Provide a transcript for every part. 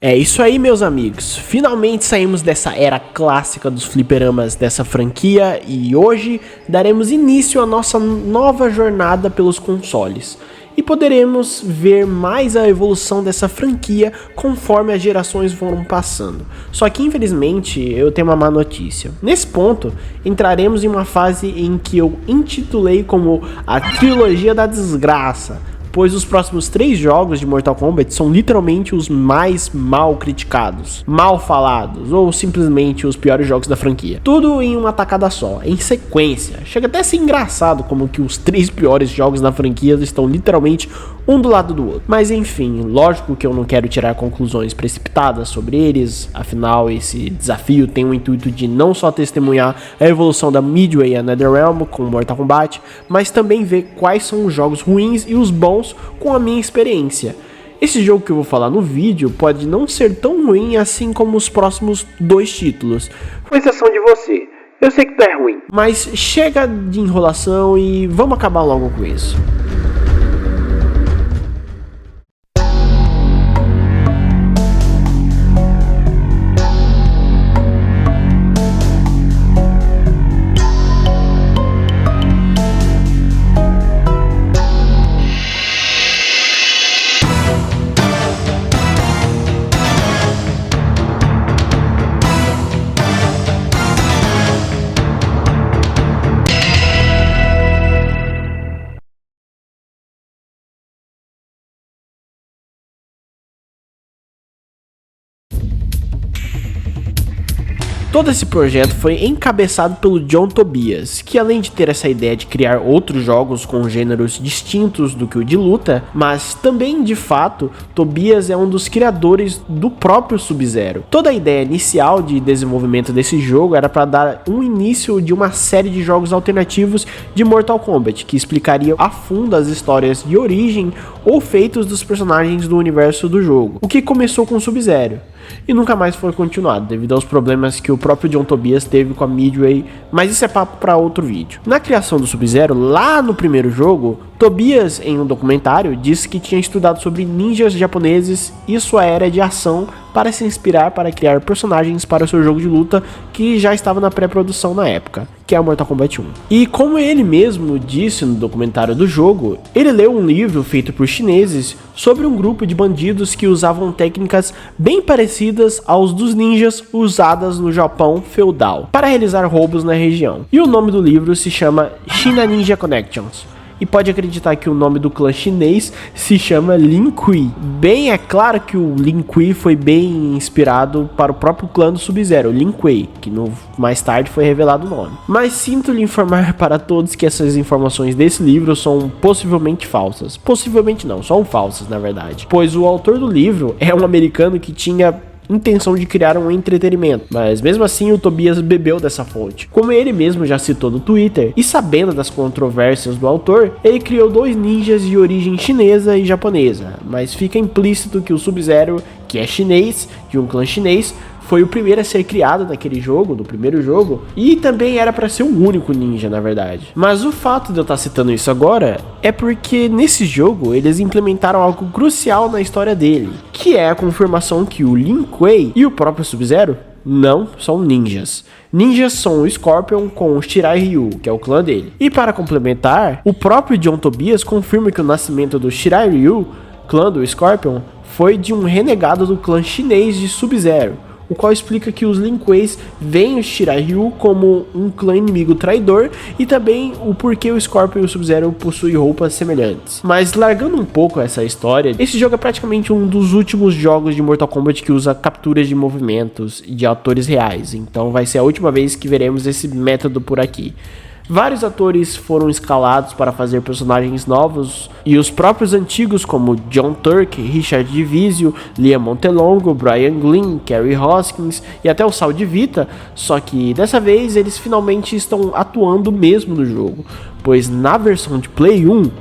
É isso aí, meus amigos. Finalmente saímos dessa era clássica dos fliperamas dessa franquia e hoje daremos início à nossa nova jornada pelos consoles. E poderemos ver mais a evolução dessa franquia conforme as gerações foram passando. Só que infelizmente eu tenho uma má notícia. Nesse ponto, entraremos em uma fase em que eu intitulei como a trilogia da desgraça, pois os próximos 3 jogos de Mortal Kombat são literalmente os mais mal criticados, mal falados ou simplesmente os piores jogos da franquia. Tudo em uma tacada só, em sequência. Chega até a ser engraçado como que os 3 piores jogos da franquia estão literalmente um do lado do outro. Mas enfim, lógico que eu não quero tirar conclusões precipitadas sobre eles, afinal esse desafio tem o intuito de não só testemunhar a evolução da Midway e a NetherRealm com Mortal Kombat, mas também ver quais são os jogos ruins e os bons com a minha experiência. Esse jogo que eu vou falar no vídeo pode não ser tão ruim assim como os próximos 2 títulos, com exceção de você. Eu sei que tu é ruim, mas chega de enrolação e vamos acabar logo com isso. Todo esse projeto foi encabeçado pelo John Tobias, que além de ter essa ideia de criar outros jogos com gêneros distintos do que o de luta, mas também de fato, Tobias é um dos criadores do próprio Sub-Zero. Toda a ideia inicial de desenvolvimento desse jogo era para dar um início de uma série de jogos alternativos de Mortal Kombat, que explicaria a fundo as histórias de origem ou feitos dos personagens do universo do jogo, o que começou com Sub-Zero e nunca mais foi continuado, devido aos problemas que o próprio John Tobias teve com a Midway, mas isso é papo para outro vídeo. Na criação do Sub-Zero, lá no primeiro jogo, Tobias, em um documentário, disse que tinha estudado sobre ninjas japoneses e sua era de ação para se inspirar para criar personagens para o seu jogo de luta que já estava na pré-produção na época, que é o Mortal Kombat 1. E como ele mesmo disse no documentário do jogo, ele leu um livro feito por chineses sobre um grupo de bandidos que usavam técnicas bem parecidas aos dos ninjas usadas no Japão feudal para realizar roubos na região. E o nome do livro se chama China Ninja Connections. E pode acreditar que o nome do clã chinês se chama Lin Kuei. Bem, é claro que o Lin Kuei foi bem inspirado para o próprio clã do Sub-Zero, Lin Kuei, que mais tarde foi revelado o nome. Mas sinto lhe informar para todos que essas informações desse livro são possivelmente falsas. Possivelmente não, são falsas na verdade. Pois o autor do livro é um americano que tinha intenção de criar um entretenimento, mas mesmo assim o Tobias bebeu dessa fonte. Como ele mesmo já citou no Twitter, e sabendo das controvérsias do autor, ele criou 2 ninjas de origem chinesa e japonesa, mas fica implícito que o Sub-Zero, que é chinês, de um clã chinês, foi o primeiro a ser criado naquele jogo, no primeiro jogo, e também era para ser o único ninja, na verdade. Mas o fato de eu estar citando isso agora é porque nesse jogo eles implementaram algo crucial na história dele, que é a confirmação que o Lin Kuei e o próprio Sub-Zero não são ninjas. Ninjas são o Scorpion com o Shirai Ryu, que é o clã dele. E para complementar, o próprio John Tobias confirma que o nascimento do Shirai Ryu, clã do Scorpion, foi de um renegado do clã chinês de Sub-Zero, o qual explica que os Lin Kueis veem o Shirai Ryu como um clã inimigo traidor e também o porquê o Scorpion e o Sub-Zero possuem roupas semelhantes. Mas largando um pouco essa história, esse jogo é praticamente um dos últimos jogos de Mortal Kombat que usa capturas de movimentos de atores reais, então vai ser a última vez que veremos esse método por aqui. Vários atores foram escalados para fazer personagens novos, e os próprios antigos como John Turk, Richard Divisio, Liam Montelongo, Brian Glynn, Kerry Hoskins e até o Sal Divita, só que dessa vez eles finalmente estão atuando mesmo no jogo, pois na versão de Play 1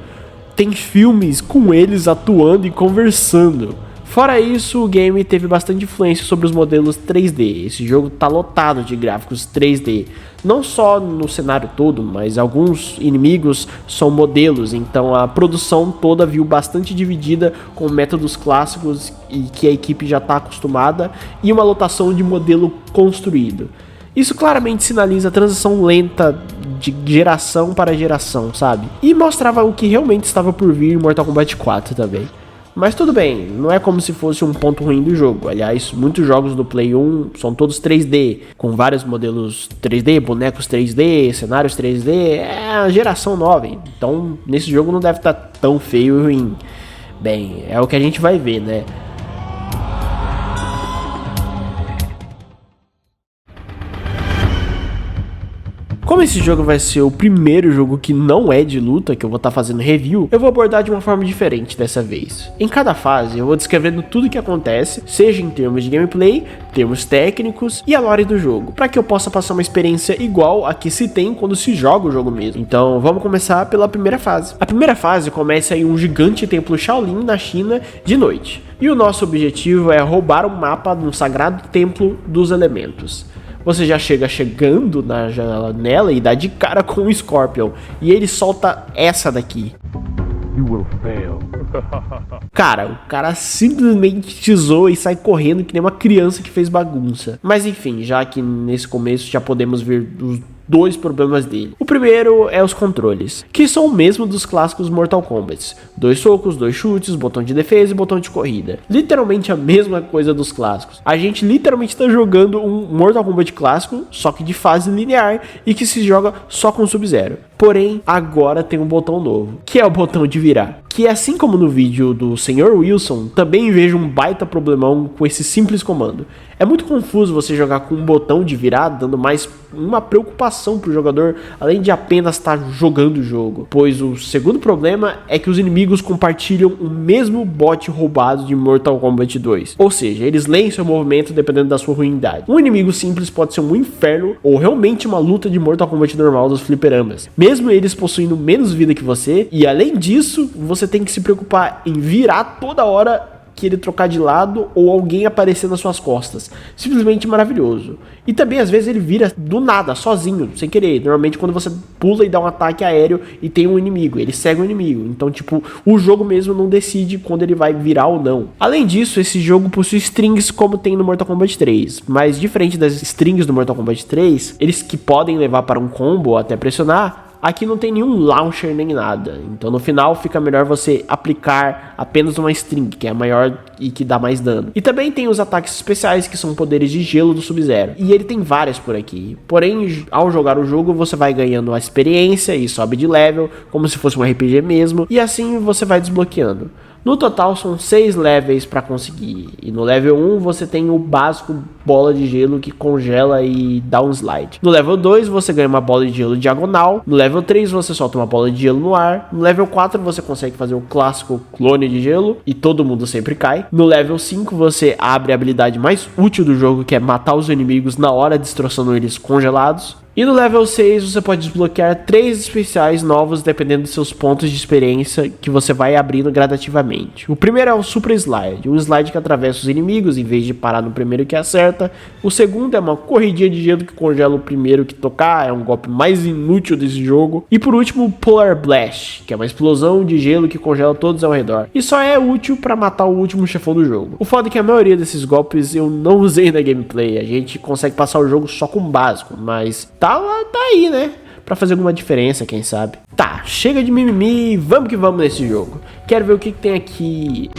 tem filmes com eles atuando e conversando. Fora isso, o game teve bastante influência sobre os modelos 3D. Esse jogo tá lotado de gráficos 3D. Não só no cenário todo, mas alguns inimigos são modelos, então a produção toda viu bastante dividida com métodos clássicos e que a equipe já está acostumada e uma lotação de modelo construído. Isso claramente sinaliza a transição lenta de geração para geração, sabe? E mostrava o que realmente estava por vir em Mortal Kombat 4 também. Mas tudo bem, não é como se fosse um ponto ruim do jogo. Aliás, muitos jogos do Play 1 são todos 3D, com vários modelos 3D, bonecos 3D, cenários 3D. É a geração nova, então nesse jogo não deve estar tão feio e ruim. Bem, é o que a gente vai ver, né? Como esse jogo vai ser o primeiro jogo que não é de luta que eu vou estar fazendo review, eu vou abordar de uma forma diferente dessa vez. Em cada fase eu vou descrevendo tudo o que acontece, seja em termos de gameplay, termos técnicos e a lore do jogo, para que eu possa passar uma experiência igual a que se tem quando se joga o jogo mesmo. Então vamos começar pela primeira fase. A primeira fase começa em um gigante templo Shaolin na China de noite, e o nosso objetivo é roubar um mapa de um sagrado templo dos elementos. Você já chegando na janela e dá de cara com o Scorpion. E ele solta essa daqui. You will fail. Cara, o cara simplesmente te zoa e sai correndo que nem uma criança que fez bagunça. Mas enfim, já que nesse começo já podemos ver os dois problemas dele. O primeiro é os controles, que são o mesmo dos clássicos Mortal Kombat. 2 socos, 2 chutes, botão de defesa e botão de corrida. Literalmente a mesma coisa dos clássicos. A gente literalmente está jogando um Mortal Kombat clássico, só que de fase linear e que se joga só com Sub-Zero. Porém, agora tem um botão novo, que é o botão de virar. Que assim como no vídeo do Sr. Wilson, também vejo um baita problemão com esse simples comando. É muito confuso você jogar com um botão de virar, dando mais uma preocupação pro jogador, além de apenas estar jogando o jogo. Pois o segundo problema é que os inimigos compartilham o mesmo bot roubado de Mortal Kombat 2. Ou seja, eles leem seu movimento dependendo da sua ruindade. Um inimigo simples pode ser um inferno ou realmente uma luta de Mortal Kombat normal dos fliperamas. Mesmo eles possuindo menos vida que você, e além disso, você tem que se preocupar em virar toda hora que ele trocar de lado ou alguém aparecer nas suas costas. Simplesmente maravilhoso. E também às vezes ele vira do nada, sozinho, sem querer. Normalmente quando você pula e dá um ataque aéreo e tem um inimigo, ele segue o inimigo. Então tipo, o jogo mesmo não decide quando ele vai virar ou não. Além disso, esse jogo possui strings como tem no Mortal Kombat 3. Mas diferente das strings do Mortal Kombat 3, eles que podem levar para um combo ou até pressionar, aqui não tem nenhum launcher nem nada, então no final fica melhor você aplicar apenas uma string, que é a maior e que dá mais dano. E também tem os ataques especiais, que são poderes de gelo do Sub-Zero, e ele tem várias por aqui. Porém, ao jogar o jogo, você vai ganhando a experiência e sobe de level, como se fosse um RPG mesmo, e assim você vai desbloqueando. No total são 6 levels para conseguir, e no level 1 você tem o básico bola de gelo que congela e dá um slide. No level 2 você ganha uma bola de gelo diagonal, no level 3 você solta uma bola de gelo no ar, no level 4 você consegue fazer o clássico clone de gelo e todo mundo sempre cai. No level 5 você abre a habilidade mais útil do jogo, que é matar os inimigos na hora, destroçando eles congelados. E no level 6 você pode desbloquear 3 especiais novos dependendo dos seus pontos de experiência que você vai abrindo gradativamente. O primeiro é o Super Slide, um slide que atravessa os inimigos em vez de parar no primeiro que acerta. O segundo é uma corridinha de gelo que congela o primeiro que tocar, é um golpe mais inútil desse jogo. E por último o Polar Blast, que é uma explosão de gelo que congela todos ao redor. E só é útil para matar o último chefão do jogo. O foda é que a maioria desses golpes eu não usei na gameplay, a gente consegue passar o jogo só com o básico, mas tá aí, né? Pra fazer alguma diferença, quem sabe. Tá, chega de mimimi, vamos que vamos nesse jogo. Quero ver o que tem aqui.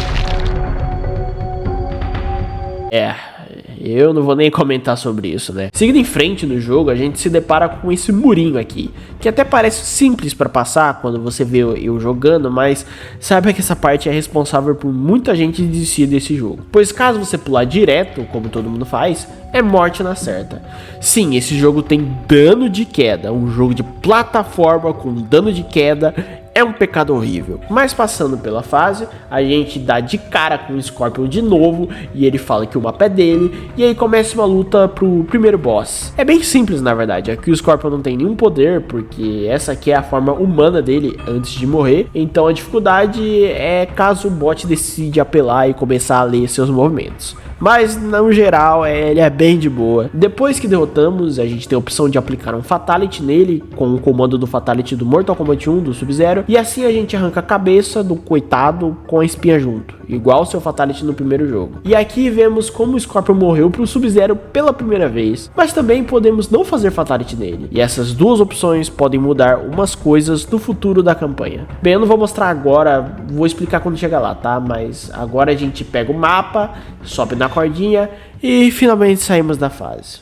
Eu não vou nem comentar sobre isso, né? Seguindo em frente no jogo, a gente se depara com esse murinho aqui, que até parece simples para passar quando você vê eu jogando, mas saiba que essa parte é responsável por muita gente desistir desse jogo. Pois caso você pular direto, como todo mundo faz, é morte na certa. Sim, esse jogo tem dano de queda, um jogo de plataforma com dano de queda. é um pecado horrível. Mas passando pela fase, a gente dá de cara com o Scorpion de novo, e ele fala que o mapa é dele, e aí começa uma luta pro primeiro boss. É bem simples na verdade, aqui o Scorpion não tem nenhum poder, porque essa aqui é a forma humana dele antes de morrer, então a dificuldade é caso o bot decide apelar e começar a ler seus movimentos. Mas no geral ele é bem de boa. Depois que derrotamos, a gente tem a opção de aplicar um Fatality nele, com o comando do Fatality do Mortal Kombat 1, do Sub-Zero, e assim a gente arranca a cabeça do coitado com a espinha junto, igual o seu Fatality no primeiro jogo. E aqui vemos como o Scorpion morreu pro Sub-Zero pela primeira vez, mas também podemos não fazer Fatality nele, e essas duas opções podem mudar umas coisas no futuro da campanha. Bem, eu não vou mostrar agora, vou explicar quando chegar lá, tá? Mas agora a gente pega o mapa, sobe na cordinha e finalmente saímos da fase.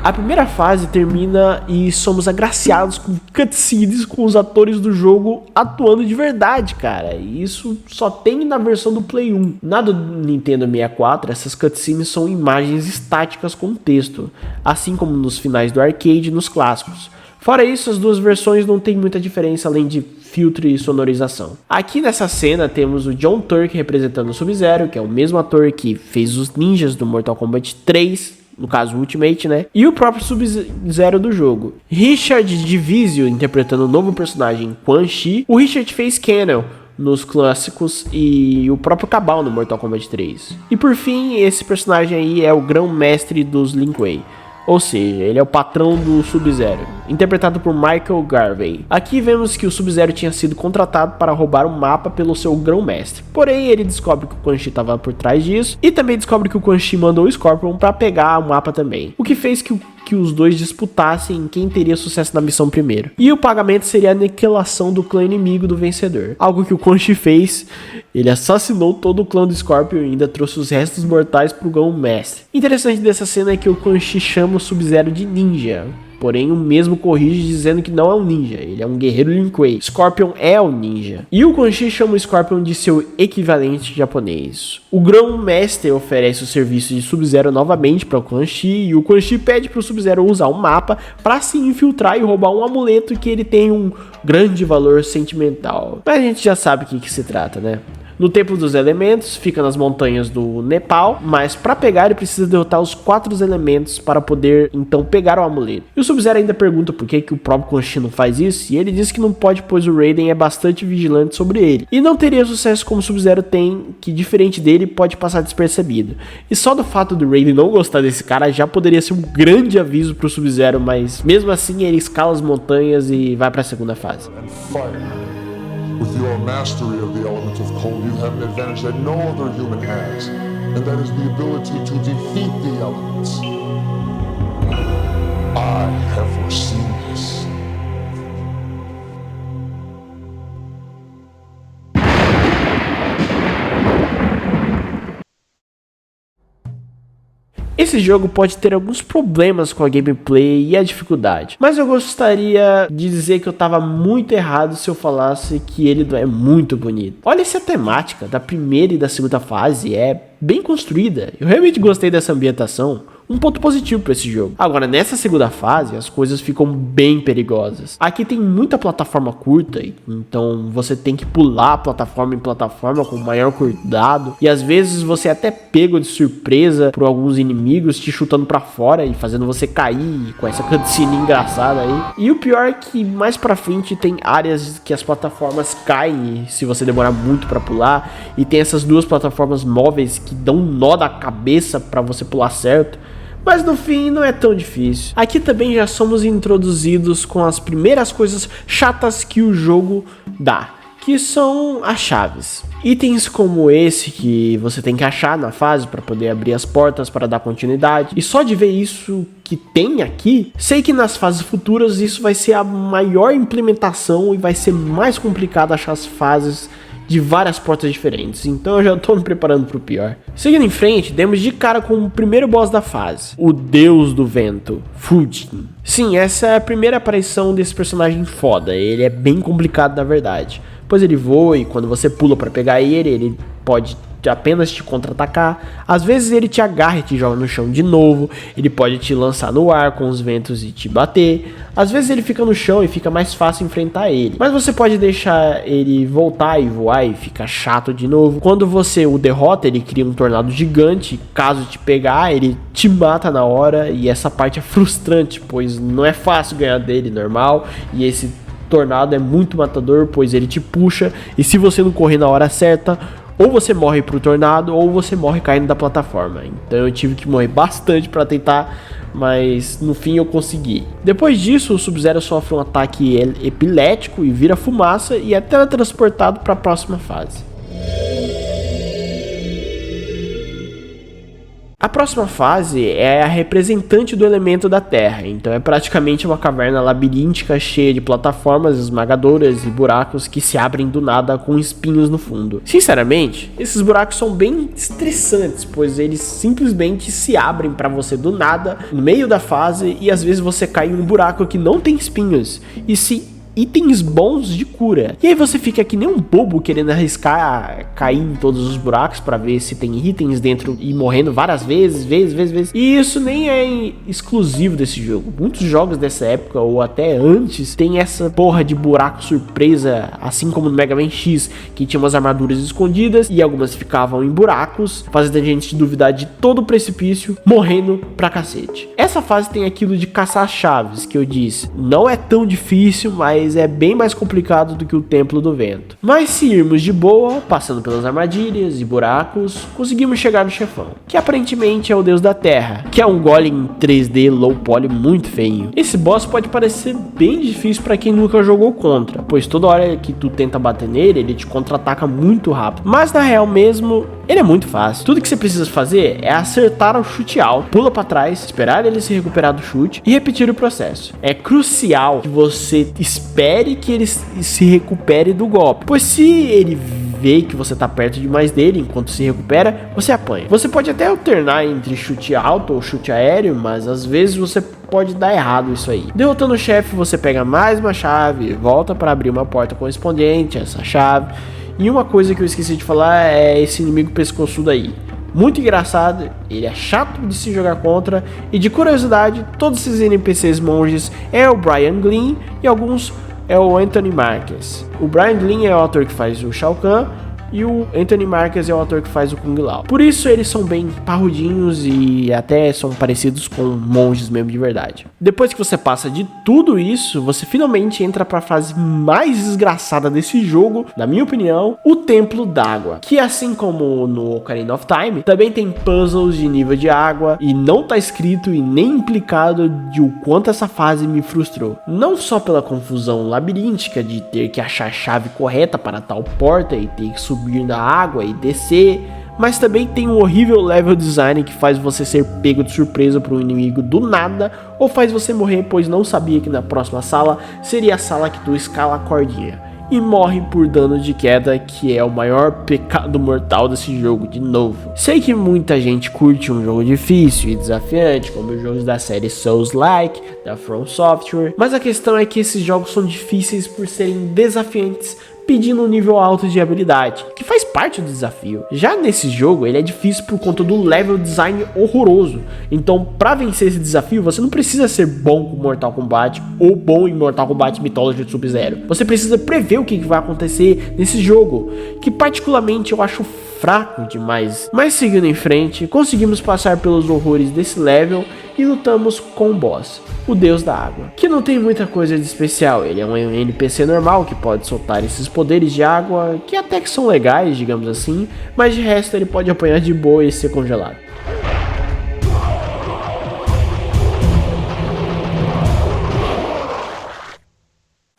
A primeira fase termina e somos agraciados com cutscenes com os atores do jogo atuando de verdade, cara. E isso só tem na versão do Play 1. Na do Nintendo 64, essas cutscenes são imagens estáticas com texto, assim como nos finais do arcade e nos clássicos. Fora isso, as duas versões não tem muita diferença além de filtro e sonorização. Aqui nessa cena temos o John Turk representando o Sub-Zero, que é o mesmo ator que fez os ninjas do Mortal Kombat 3, no caso Ultimate, né? E o próprio Sub-Zero do jogo. Richard Divisio interpretando o novo personagem Quan Chi. O Richard fez Kano nos clássicos e o próprio Cabal no Mortal Kombat 3. E por fim, esse personagem aí é o grão-mestre dos Lin Kuei. Ou seja, ele é o patrão do Sub-Zero, interpretado por Michael Garvey. Aqui vemos que o Sub-Zero tinha sido contratado para roubar um mapa pelo seu grão-mestre. Porém, ele descobre que o Quan Chi estava por trás disso, e também descobre que o Quan Chi mandou o Scorpion para pegar o mapa também. O que fez que os dois disputassem quem teria sucesso na missão primeiro. E o pagamento seria a aniquilação do clã inimigo do vencedor. Algo que o Quan Chi fez, ele assassinou todo o clã do Scorpion e ainda trouxe os restos mortais pro grão-mestre. Interessante dessa cena é que o Quan Chi chama o Sub-Zero de ninja. Porém, o mesmo corrige dizendo que não é um ninja, ele é um guerreiro Lin Kuei. Scorpion é o ninja. E o Quan Chi chama o Scorpion de seu equivalente japonês. O grão-mestre oferece o serviço de Sub-Zero novamente para o Quan Chi, e o Quan Chi pede para o Sub-Zero usar um mapa para se infiltrar e roubar um amuleto que ele tem um grande valor sentimental. Mas a gente já sabe o que se trata, né? No Templo dos Elementos, fica nas montanhas do Nepal, mas para pegar ele precisa derrotar os 4 elementos para poder então pegar o amuleto. E o Sub-Zero ainda pergunta por que o próprio Quan Chi não faz isso, e ele diz que não pode, pois o Raiden é bastante vigilante sobre ele. E não teria sucesso como o Sub-Zero tem, que diferente dele pode passar despercebido. E só do fato do Raiden não gostar desse cara já poderia ser um grande aviso pro Sub-Zero, mas mesmo assim ele escala as montanhas e vai para a segunda fase. With your mastery of the element of cold, you have an advantage that no other human has, and that is the ability to defeat the elements. I have foreseen this. Esse jogo pode ter alguns problemas com a gameplay e a dificuldade, mas eu gostaria de dizer que eu estava muito errado se eu falasse que ele não é muito bonito. Olha essa temática da primeira e da segunda fase, é bem construída. Eu realmente gostei dessa ambientação. Um ponto positivo para esse jogo. Agora, nessa segunda fase, as coisas ficam bem perigosas. Aqui tem muita plataforma curta, então você tem que pular plataforma em plataforma com maior cuidado. E às vezes você é até pego de surpresa por alguns inimigos te chutando para fora e fazendo você cair com essa cutscene engraçada aí. E o pior é que mais pra frente tem áreas que as plataformas caem se você demorar muito para pular. E tem essas duas plataformas móveis que dão um nó da cabeça para você pular certo. Mas no fim não é tão difícil. Aqui também já somos introduzidos com as primeiras coisas chatas que o jogo dá, que são as chaves. Itens como esse que você tem que achar na fase para poder abrir as portas para dar continuidade. E só de ver isso que tem aqui, sei que nas fases futuras isso vai ser a maior implementação e vai ser mais complicado achar as fases de várias portas diferentes, então eu já tô me preparando pro pior. Seguindo em frente, demos de cara com o primeiro boss da fase, o Deus do Vento, Fujin. Sim, essa é a primeira aparição desse personagem foda, ele é bem complicado na verdade, pois ele voa e quando você pula para pegar ele pode apenas te contra-atacar. Às vezes ele te agarra e te joga no chão de novo. Ele pode te lançar no ar com os ventos e te bater. Às vezes ele fica no chão e fica mais fácil enfrentar ele. Mas você pode deixar ele voltar e voar e fica chato de novo. Quando você o derrota, ele cria um tornado gigante. Caso te pegar, ele te mata na hora. E essa parte é frustrante, pois não é fácil ganhar dele normal. E esse tornado é muito matador, pois ele te puxa. E se você não correr na hora certa, ou você morre pro tornado, ou você morre caindo da plataforma. Então eu tive que morrer bastante para tentar, mas no fim eu consegui. Depois disso, o Sub-Zero sofre um ataque epilético e vira fumaça e é teletransportado para a próxima fase. A próxima fase é a representante do elemento da Terra, então é praticamente uma caverna labiríntica cheia de plataformas esmagadoras e buracos que se abrem do nada com espinhos no fundo. Sinceramente, esses buracos são bem estressantes, pois eles simplesmente se abrem para você do nada, no meio da fase, e às vezes você cai em um buraco que não tem espinhos, e se itens bons de cura. E aí você fica que nem um bobo querendo arriscar cair em todos os buracos para ver se tem itens dentro e morrendo várias vezes. E isso nem é exclusivo desse jogo. Muitos jogos dessa época ou até antes tem essa porra de buraco surpresa, assim como no Mega Man X, que tinha umas armaduras escondidas e algumas ficavam em buracos, fazendo a gente duvidar de todo o precipício, morrendo pra cacete. Essa fase tem aquilo de caçar chaves que eu disse. Não é tão difícil, mas é bem mais complicado do que o Templo do Vento. Mas se irmos de boa, passando pelas armadilhas e buracos, conseguimos chegar no chefão, que aparentemente é o Deus da Terra, que é um golem 3D low poly muito feio. Esse boss pode parecer bem difícil para quem nunca jogou contra, pois toda hora que tu tenta bater nele, ele te contra-ataca muito rápido. Mas na real mesmo, ele é muito fácil. Tudo que você precisa fazer é acertar o chute alto, pula para trás, esperar ele se recuperar do chute e repetir o processo. É crucial que você espere que ele se recupere do golpe, pois se ele vê que você tá perto demais dele enquanto se recupera, você apanha. Você pode até alternar entre chute alto ou chute aéreo, mas às vezes você pode dar errado isso aí. Derrotando o chefe, você pega mais uma chave, volta para abrir uma porta correspondente a essa chave. E uma coisa que eu esqueci de falar é esse inimigo pescoçudo aí. Muito engraçado, ele é chato de se jogar contra, e de curiosidade, todos esses NPCs monges é o Brian Glynn e alguns é o Anthony Marques. O Brian Glynn é o ator que faz o Shao Kahn e o Anthony Marques é o ator que faz o Kung Lao. Por isso eles são bem parrudinhos e até são parecidos com monges mesmo de verdade. Depois que você passa de tudo isso, você finalmente entra para a fase mais desgraçada desse jogo, na minha opinião, o Templo d'Água, que assim como no Ocarina of Time, também tem puzzles de nível de água e não tá escrito e nem implicado de o quanto essa fase me frustrou. Não só pela confusão labiríntica de ter que achar a chave correta para tal porta e ter que subir na água e descer, mas também tem um horrível level design que faz você ser pego de surpresa por um inimigo do nada, ou faz você morrer pois não sabia que na próxima sala seria a sala que tu escala a cordinha e morre por dano de queda, que é o maior pecado mortal desse jogo de novo. Sei que muita gente curte um jogo difícil e desafiante, como os jogos da série Souls-like, da From Software, mas a questão é que esses jogos são difíceis por serem desafiantes, pedindo um nível alto de habilidade, que faz parte do desafio. Já nesse jogo, ele é difícil por conta do level design horroroso. Então, para vencer esse desafio, você não precisa ser bom com Mortal Kombat ou bom em Mortal Kombat Mythology Sub-Zero. Você precisa prever o que vai acontecer nesse jogo, que particularmente eu acho fraco demais. Mas seguindo em frente, conseguimos passar pelos horrores desse level e lutamos com o boss, o Deus da Água, que não tem muita coisa de especial. Ele é um NPC normal que pode soltar esses poderes de água, que até que são legais, digamos assim, mas de resto ele pode apanhar de boa e ser congelado.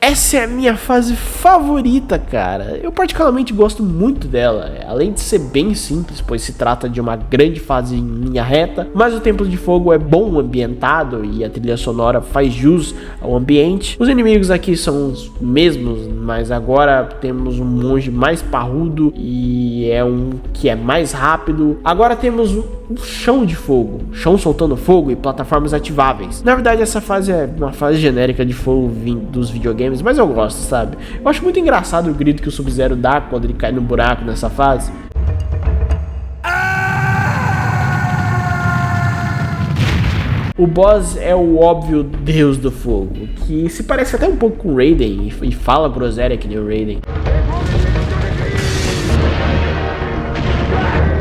Essa é a minha fase favorita, cara. Eu particularmente gosto muito dela, além de ser bem simples, pois se trata de uma grande fase em linha reta, mas o Templo de Fogo é bom ambientado e a trilha sonora faz jus ao ambiente. Os inimigos aqui são os mesmos, mas agora temos um monge mais parrudo e é um que é mais rápido. Agora temos um chão de fogo, chão soltando fogo e plataformas ativáveis. Na verdade, essa fase é uma fase genérica de fogo dos videogames, mas eu gosto, sabe? Eu acho muito engraçado o grito que o Sub-Zero dá quando ele cai no buraco nessa fase. O boss é o óbvio deus do fogo, que se parece até um pouco com o Raiden e fala groselha que nem o Raiden.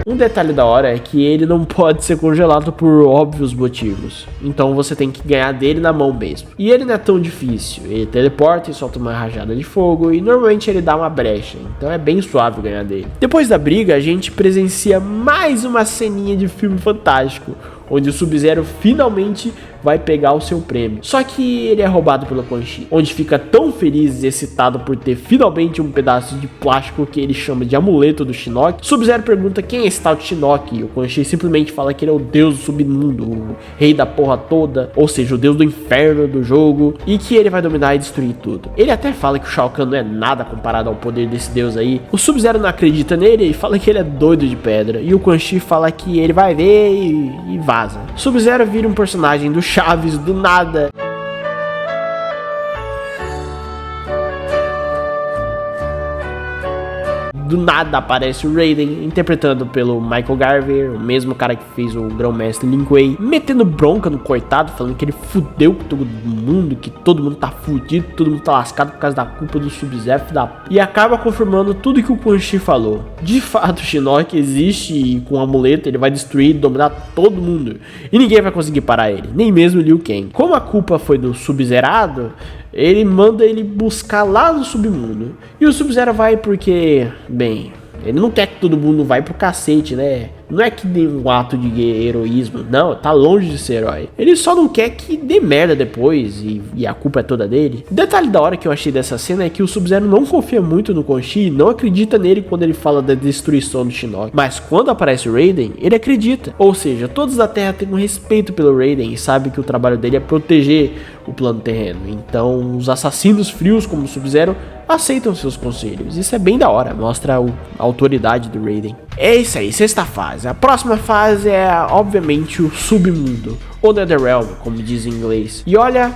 Um detalhe da hora é que ele não pode ser congelado por óbvios motivos, então você tem que ganhar dele na mão mesmo. E ele não é tão difícil, ele teleporta e solta uma rajada de fogo e normalmente ele dá uma brecha, então é bem suave ganhar dele. Depois da briga a gente presencia mais uma ceninha de filme fantástico, onde o Sub-Zero finalmente vai pegar o seu prêmio. Só que ele é roubado pelo Quan Chi, onde fica tão feliz e excitado por ter finalmente um pedaço de plástico que ele chama de amuleto do Shinnok. Sub-Zero pergunta quem é esse tal de Shinnok, e o Quan Chi simplesmente fala que ele é o deus do submundo, o rei da porra toda, ou seja, o deus do inferno do jogo, e que ele vai dominar e destruir tudo. Ele até fala que o Shao Kahn não é nada comparado ao poder desse deus aí. O Sub-Zero não acredita nele e fala que ele é doido de pedra, e o Quan Chi fala que ele vai ver e vaza. Sub-Zero vira um personagem do Chaves do nada. Do nada aparece o Raiden, interpretado pelo Michael Garver, o mesmo cara que fez o Grão-Mestre Lin Kuei, metendo bronca no coitado, falando que ele fudeu com todo mundo, que todo mundo tá fudido, todo mundo tá lascado por causa da culpa do Sub-Zero, e acaba confirmando tudo que o Quan Chi falou. De fato, o Shinnok existe e com o amuleto ele vai destruir e dominar todo mundo, e ninguém vai conseguir parar ele, nem mesmo Liu Kang. Como a culpa foi do Sub-Zerado, ele manda ele buscar lá no submundo. E o Sub-Zero vai porque, bem, ele não quer que todo mundo vai pro cacete, né? Não é que dê um ato de heroísmo, não, tá longe de ser herói. Ele só não quer que dê merda depois e a culpa é toda dele. O detalhe da hora que eu achei dessa cena é que o Sub-Zero não confia muito no Quan Chi, não acredita nele quando ele fala da destruição do Shinnok. Mas quando aparece o Raiden, ele acredita. Ou seja, todos da Terra têm um respeito pelo Raiden e sabem que o trabalho dele é proteger o plano terreno. Então os assassinos frios como o Sub-Zero aceitam seus conselhos. Isso é bem da hora, mostra a autoridade do Raiden. É isso aí, sexta fase. A próxima fase é, obviamente, o submundo, ou Netherrealm, como diz em inglês. E olha,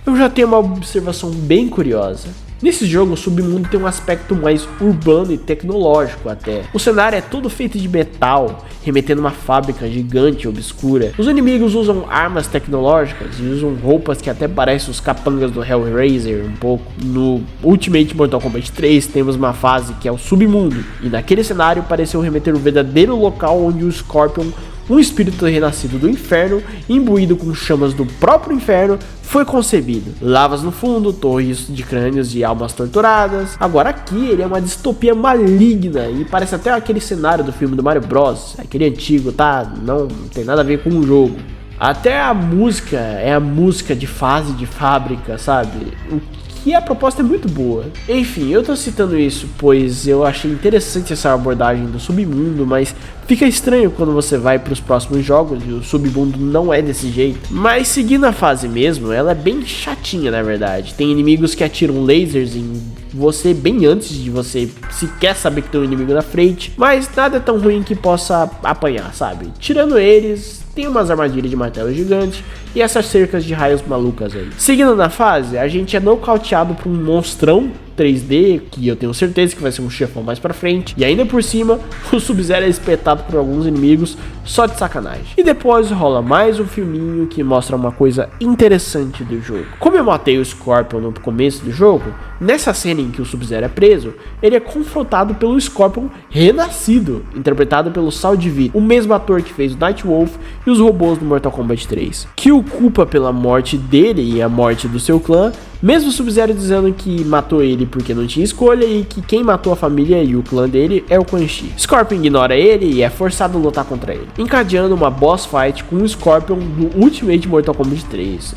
eu já tenho uma observação bem curiosa. Nesse jogo, o submundo tem um aspecto mais urbano e tecnológico até. O cenário é todo feito de metal, remetendo a uma fábrica gigante e obscura. Os inimigos usam armas tecnológicas e usam roupas que até parecem os capangas do Hellraiser um pouco. No Ultimate Mortal Kombat 3 temos uma fase que é o submundo, e naquele cenário pareceu remeter o verdadeiro local onde o Scorpion, um espírito renascido do inferno, imbuído com chamas do próprio inferno, foi concebido. Lavas no fundo, torres de crânios e almas torturadas. Agora aqui ele é uma distopia maligna e parece até aquele cenário do filme do Mario Bros, aquele antigo, tá? Não tem nada a ver com o jogo. Até a música é a música de fase de fábrica, sabe? E a proposta é muito boa. Enfim, eu tô citando isso pois eu achei interessante essa abordagem do submundo, mas fica estranho quando você vai para os próximos jogos e o submundo não é desse jeito. Mas seguindo a fase mesmo, ela é bem chatinha na verdade. Tem inimigos que atiram lasers em você bem antes de você sequer saber que tem um inimigo na frente, mas nada é tão ruim que possa apanhar, sabe? Tirando eles, tem umas armadilhas de martelo gigante e essas cercas de raios malucas aí. Seguindo na fase, a gente é nocauteado por um monstrão 3D, que eu tenho certeza que vai ser um chefão mais pra frente, e ainda por cima, o Sub-Zero é espetado por alguns inimigos só de sacanagem. E depois rola mais um filminho que mostra uma coisa interessante do jogo. Como eu matei o Scorpion no começo do jogo, nessa cena em que o Sub-Zero é preso, ele é confrontado pelo Scorpion renascido, interpretado pelo Saul Divine, o mesmo ator que fez o Nightwolf e os robôs do Mortal Kombat 3, que o culpa pela morte dele e a morte do seu clã, mesmo o Sub-Zero dizendo que matou ele porque não tinha escolha e que quem matou a família e o clã dele é o Quan Chi. Scorpion ignora ele e é forçado a lutar contra ele, encadeando uma boss fight com o Scorpion no Ultimate Mortal Kombat 3.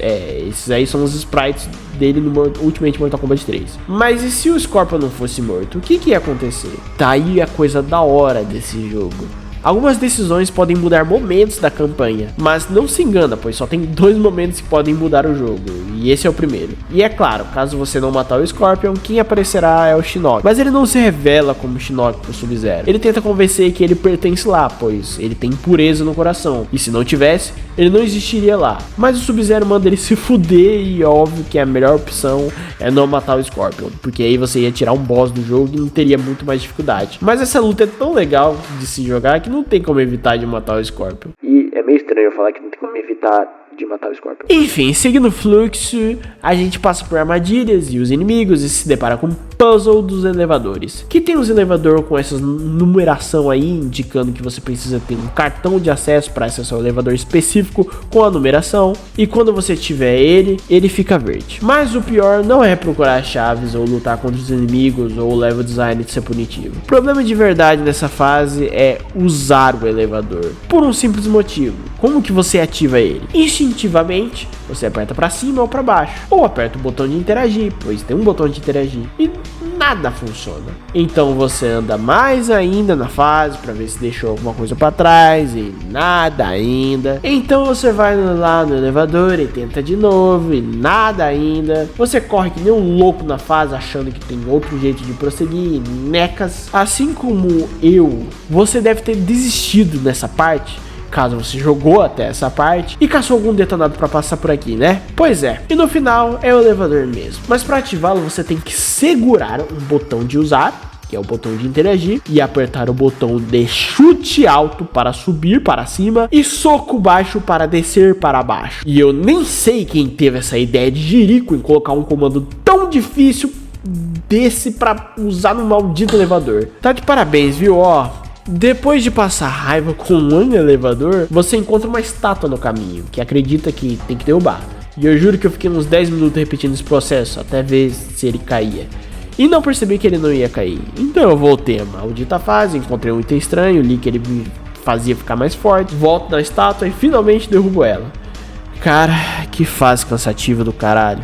Esses aí são os sprites dele no Ultimate Mortal Kombat 3. Mas e se o Scorpion não fosse morto, o que ia acontecer? Tá aí a coisa da hora desse jogo. Algumas decisões podem mudar momentos da campanha, mas não se engana, pois só tem 2 momentos que podem mudar o jogo, e esse é o primeiro. E é claro, caso você não matar o Scorpion, quem aparecerá é o Shinnok, mas ele não se revela como Shinnok pro Sub-Zero. Ele tenta convencer que ele pertence lá, pois ele tem pureza no coração, e se não tivesse, ele não existiria lá. Mas o Sub-Zero manda ele se fuder, e óbvio que a melhor opção é não matar o Scorpion, porque aí você ia tirar um boss do jogo e não teria muito mais dificuldade. Mas essa luta é tão legal de se jogar que não tem como evitar de matar o Scorpion. E é meio estranho eu falar que não tem como evitar de matar o Scorpion. Enfim, seguindo o fluxo, a gente passa por armadilhas e os inimigos e se depara com o puzzle dos elevadores, que tem os elevadores com essa numeração aí, indicando que você precisa ter um cartão de acesso para acessar o elevador específico com a numeração, e quando você tiver ele fica verde. Mas o pior não é procurar chaves ou lutar contra os inimigos ou o level design de ser punitivo. O problema de verdade nessa fase é usar o elevador, por um simples motivo. Como que você ativa ele? Instintivamente, você aperta para cima ou para baixo, ou aperta o botão de interagir, pois tem um botão de interagir, e nada funciona. Então você anda mais ainda na fase para ver se deixou alguma coisa para trás e nada ainda. Então você vai lá no elevador e tenta de novo e nada ainda. Você corre que nem um louco na fase achando que tem outro jeito de prosseguir, necas. Assim como eu, você deve ter desistido nessa parte, caso você jogou até essa parte e caçou algum detonado para passar por aqui, né? Pois é, e no final é o elevador mesmo. Mas para ativá-lo você tem que segurar um botão de usar, que é o botão de interagir, e apertar o botão de chute alto para subir para cima e soco baixo para descer para baixo. E eu nem sei quem teve essa ideia de jirico em colocar um comando tão difícil desse para usar no maldito elevador. Tá de parabéns, viu? Ó, depois de passar raiva com um elevador, você encontra uma estátua no caminho, que acredita que tem que derrubar. E eu juro que eu fiquei uns 10 minutos repetindo esse processo, até ver se ele caía. E não percebi que ele não ia cair. Então eu voltei a maldita fase, encontrei um item estranho, li que ele me fazia ficar mais forte, volto na estátua e finalmente derrubo ela. Cara, que fase cansativa do caralho.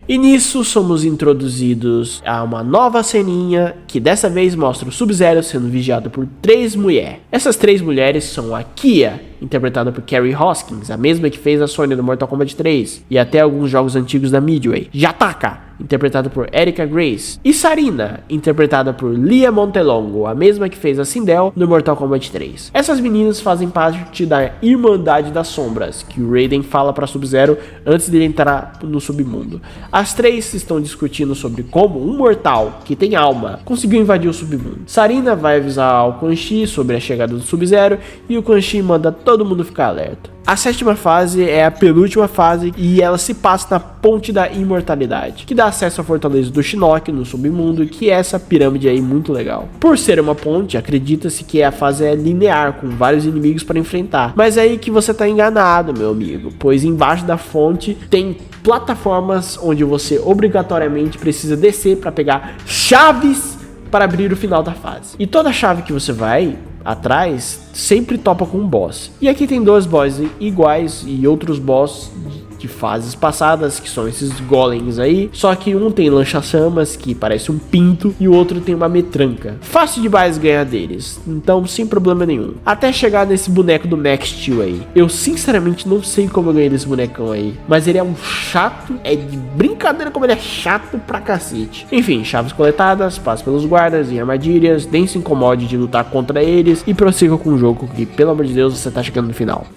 E nisso somos introduzidos a uma nova ceninha que dessa vez mostra o Sub-Zero sendo vigiado por 3 mulheres. Essas 3 mulheres são a Kia, interpretada por Carrie Hoskins, a mesma que fez a Sonya no Mortal Kombat 3 e até alguns jogos antigos da Midway. Jataka, interpretada por Erica Grace, e Sarina, interpretada por Lia Montelongo, a mesma que fez a Sindel no Mortal Kombat 3. Essas meninas fazem parte da Irmandade das Sombras, que o Raiden fala para Sub-Zero antes de ele entrar no submundo. As 3 estão discutindo sobre como um mortal que tem alma conseguiu invadir o submundo. Sarina vai avisar ao Quan Chi sobre a chegada do Sub-Zero e o Quan Chi manda todo mundo ficar alerta. A 7ª fase é a penúltima fase e ela se passa na Ponte da Imortalidade, que dá acesso à fortaleza do Shinnok no submundo, que é essa pirâmide aí muito legal. Por ser uma ponte, acredita-se que a fase é linear, com vários inimigos para enfrentar, mas é aí que você tá enganado, meu amigo, pois embaixo da fonte tem plataformas onde você obrigatoriamente precisa descer para pegar chaves para abrir o final da fase. E toda chave que você vai atrás sempre topa com um boss. E aqui tem 2 bosses iguais e outros boss de fases passadas, que são esses golems aí, só que um tem lança-chamas, que parece um pinto, e o outro tem uma metranca. Fácil demais ganhar deles, então sem problema nenhum. Até chegar nesse boneco do Max Steel aí. Eu sinceramente não sei como eu ganhei desse bonecão aí, mas ele é um chato, é de brincadeira como ele é chato pra cacete. Enfim, chaves coletadas, passe pelos guardas e armadilhas, nem se incomode de lutar contra eles e prossiga com o jogo, que pelo amor de Deus você tá chegando no final.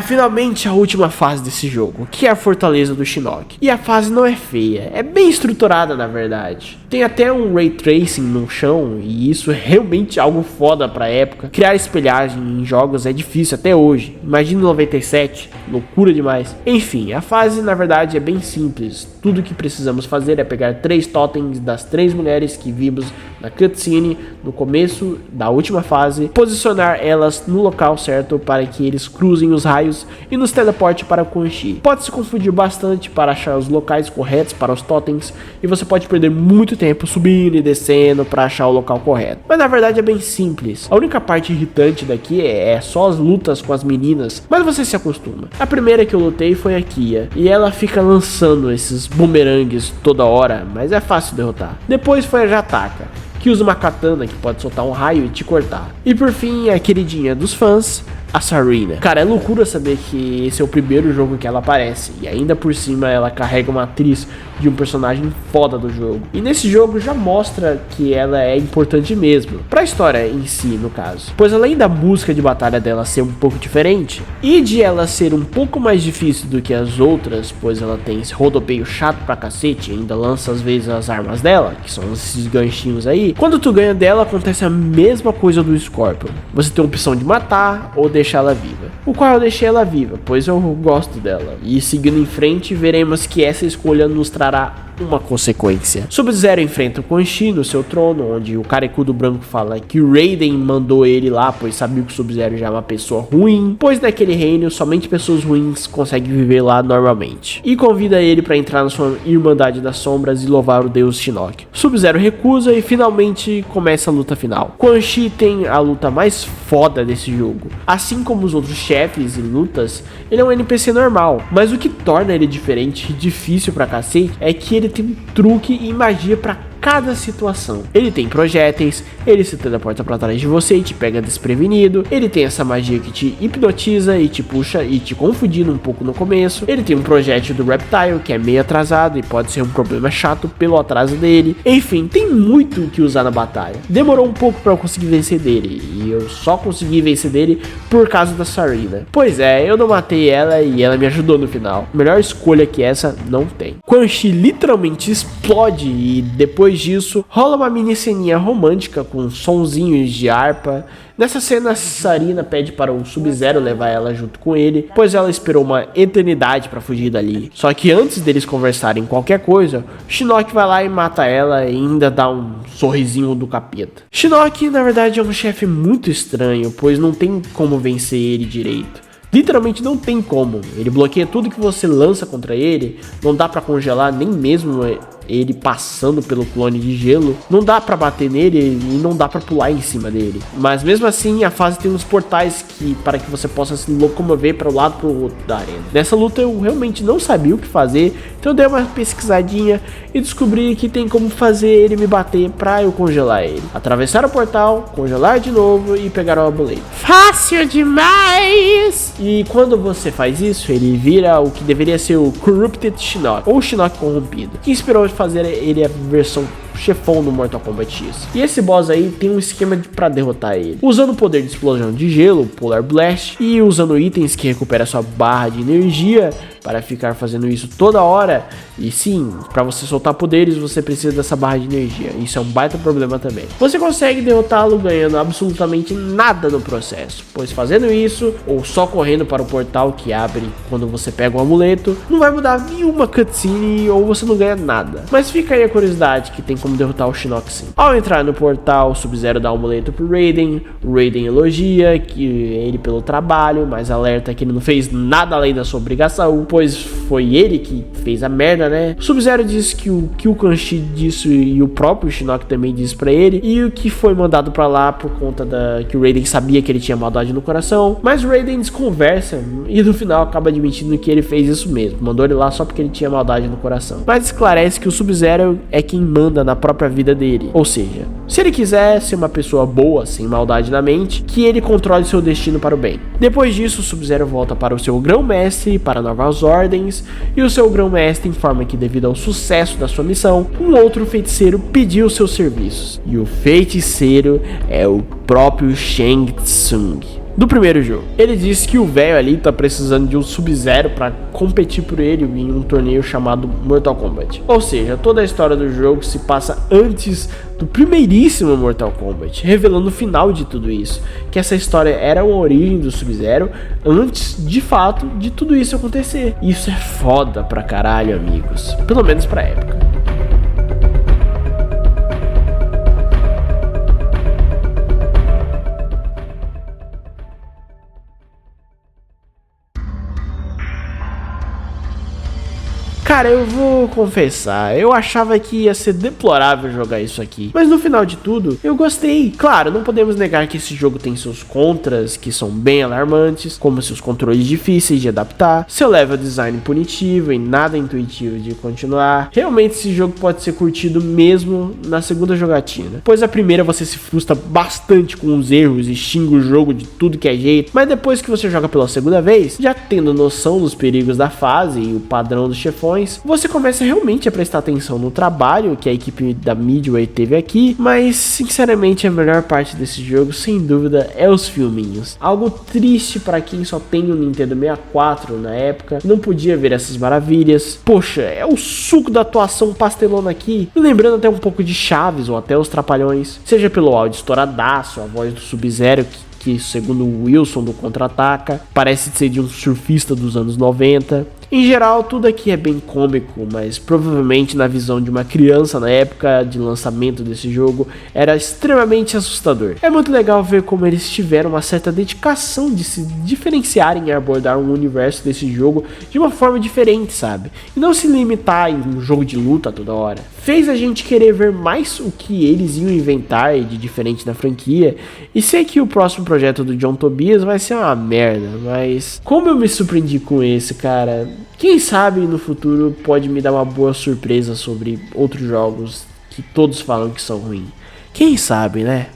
Finalmente a última fase desse jogo, que é a fortaleza do Shinnok. E a fase não é feia, é bem estruturada na verdade. Tem até um Ray Tracing no chão, e isso é realmente algo foda pra época. Criar espelhagem em jogos é difícil até hoje, imagina 97, loucura demais. Enfim, a fase na verdade é bem simples. Tudo que precisamos fazer é pegar 3 totens das 3 mulheres que vimos na cutscene no começo da última fase, posicionar elas no local certo para que eles cruzem os raios e nos teleporte para o Quan Chi. Pode se confundir bastante para achar os locais corretos para os totens, e você pode perder muito tempo subindo e descendo para achar o local correto. Mas na verdade é bem simples. A única parte irritante daqui é só as lutas com as meninas, mas você se acostuma. A primeira que eu lutei foi a Kia, e ela fica lançando esses bumerangues toda hora, mas é fácil derrotar. Depois foi a Jataka, que usa uma katana que pode soltar um raio e te cortar. E por fim, a queridinha dos fãs, a Sarina. Cara, é loucura saber que esse é o primeiro jogo que ela aparece, e ainda por cima ela carrega uma atriz de um personagem foda do jogo. E nesse jogo já mostra que ela é importante mesmo, pra história em si, no caso. Pois além da música de batalha dela ser um pouco diferente, e de ela ser um pouco mais difícil do que as outras, pois ela tem esse rodopeio chato pra cacete, e ainda lança às vezes as armas dela, que são esses ganchinhos aí. Quando tu ganha dela, acontece a mesma coisa do Scorpion. Você tem a opção de matar ou deixar ela viva. O qual eu deixei ela viva, pois eu gosto dela. E seguindo em frente, veremos que essa escolha nos trará uma consequência. Sub-Zero enfrenta o Quan Chi no seu trono, onde o carecudo branco fala que o Raiden mandou ele lá, pois sabia que o Sub-Zero já é uma pessoa ruim, pois naquele reino somente pessoas ruins conseguem viver lá normalmente. E convida ele para entrar na sua Irmandade das Sombras e louvar o deus Shinnok. Sub-Zero recusa e finalmente começa a luta final. Quan Chi tem a luta mais foda desse jogo. Assim como os outros chefes e lutas, ele é um NPC normal, mas o que torna ele diferente e difícil pra cacete é que ele tem um truque e magia pra cada situação. Ele tem projéteis, ele se teleporta pra trás de você e te pega desprevenido, ele tem essa magia que te hipnotiza e te puxa e te confundindo um pouco no começo, ele tem um projétil do Reptile que é meio atrasado e pode ser um problema chato pelo atraso dele, enfim, tem muito o que usar na batalha. Demorou um pouco pra eu conseguir vencer dele, e eu só consegui vencer dele por causa da Sareena. Pois é, eu não matei ela e ela me ajudou no final. Melhor escolha que essa não tem. Quan Chi literalmente explode e depois disso rola uma mini ceninha romântica com sonzinhos de harpa. Nessa cena, Sareena pede para o Sub-Zero levar ela junto com ele, pois ela esperou uma eternidade para fugir dali. Só que antes deles conversarem qualquer coisa, Shinnok vai lá e mata ela e ainda dá um sorrisinho do capeta. Shinnok, na verdade, é um chefe muito estranho, pois não tem como vencer ele direito. Literalmente não tem como. Ele bloqueia tudo que você lança contra ele, não dá pra congelar nem mesmo ele passando pelo clone de gelo, não dá pra bater nele e não dá pra pular em cima dele. Mas mesmo assim, a fase tem uns portais para que você possa se locomover para o lado pro outro da arena. Nessa luta eu realmente não sabia o que fazer, então eu dei uma pesquisadinha e descobri que tem como fazer ele me bater pra eu congelar ele. Atravessar o portal, congelar de novo e pegar o amuleto. Fácil demais! E quando você faz isso, ele vira o que deveria ser o Corrupted Shinnok, ou Shinnok corrompido, que inspirou fazer ele a versão chefão do Mortal Kombat X. E esse boss aí tem um esquema pra derrotar ele. Usando o poder de explosão de gelo, Polar Blast, e usando itens que recupera sua barra de energia para ficar fazendo isso toda hora. E sim, para você soltar poderes, você precisa dessa barra de energia. Isso é um baita problema também. Você consegue derrotá-lo ganhando absolutamente nada no processo, pois fazendo isso, ou só correndo para o portal que abre quando você pega o amuleto, não vai mudar nenhuma cutscene ou você não ganha nada. Mas fica aí a curiosidade que tem como derrotar o Shinnok sim. Ao entrar no portal, Sub-Zero dá um amuleto pro Raiden, o Raiden elogia que ele pelo trabalho, mas alerta que ele não fez nada além da sua obrigação, pois foi ele que fez a merda, né? Sub-Zero diz que o Quan Chi disse e o próprio Shinnok também disse pra ele, e o que foi mandado pra lá por conta que o Raiden sabia que ele tinha maldade no coração, mas o Raiden desconversa e no final acaba admitindo que ele fez isso mesmo, mandou ele lá só porque ele tinha maldade no coração. Mas esclarece que o Sub-Zero é quem manda na própria vida dele, ou seja, se ele quiser ser uma pessoa boa, sem maldade na mente, que ele controle seu destino para o bem. Depois disso, o Sub-Zero volta para o seu grão-mestre para novas ordens, e o seu grão-mestre informa que devido ao sucesso da sua missão, um outro feiticeiro pediu seus serviços, e o feiticeiro é o próprio Shang Tsung do primeiro jogo. Ele disse que o velho ali tá precisando de um Sub-Zero para competir por ele em um torneio chamado Mortal Kombat. Ou seja, toda a história do jogo se passa antes do primeiríssimo Mortal Kombat, revelando o final de tudo isso, que essa história era a origem do Sub-Zero antes, de fato, de tudo isso acontecer. Isso é foda pra caralho, amigos. Pelo menos pra época. Cara, eu vou confessar, eu achava que ia ser deplorável jogar isso aqui, mas no final de tudo, eu gostei. Claro, não podemos negar que esse jogo tem seus contras, que são bem alarmantes, como seus controles difíceis de adaptar, seu level design punitivo e nada intuitivo de continuar. Realmente esse jogo pode ser curtido mesmo na segunda jogatina, pois a primeira você se frustra bastante com os erros e xinga o jogo de tudo que é jeito, mas depois que você joga pela segunda vez, já tendo noção dos perigos da fase e o padrão dos chefões, Trapalhões, você começa realmente a prestar atenção no trabalho que a equipe da Midway teve aqui, mas sinceramente a melhor parte desse jogo, sem dúvida, é os filminhos. Algo triste para quem só tem o Nintendo 64 na época, não podia ver essas maravilhas. Poxa, é o suco da atuação pastelona aqui, me lembrando até um pouco de Chaves ou até os Trapalhões, seja pelo áudio estouradaço, a voz do Sub-Zero que segundo o Wilson do Contra-Ataca, parece ser de um surfista dos anos 90. Em geral, tudo aqui é bem cômico, mas provavelmente na visão de uma criança na época de lançamento desse jogo, era extremamente assustador. É muito legal ver como eles tiveram uma certa dedicação de se diferenciarem e abordar um universo desse jogo de uma forma diferente, sabe? E não se limitar em um jogo de luta toda hora. Fez a gente querer ver mais o que eles iam inventar de diferente na franquia, e sei que o próximo projeto do John Tobias vai ser uma merda, mas como eu me surpreendi com esse, cara, quem sabe no futuro pode me dar uma boa surpresa sobre outros jogos que todos falam que são ruins. Quem sabe, né?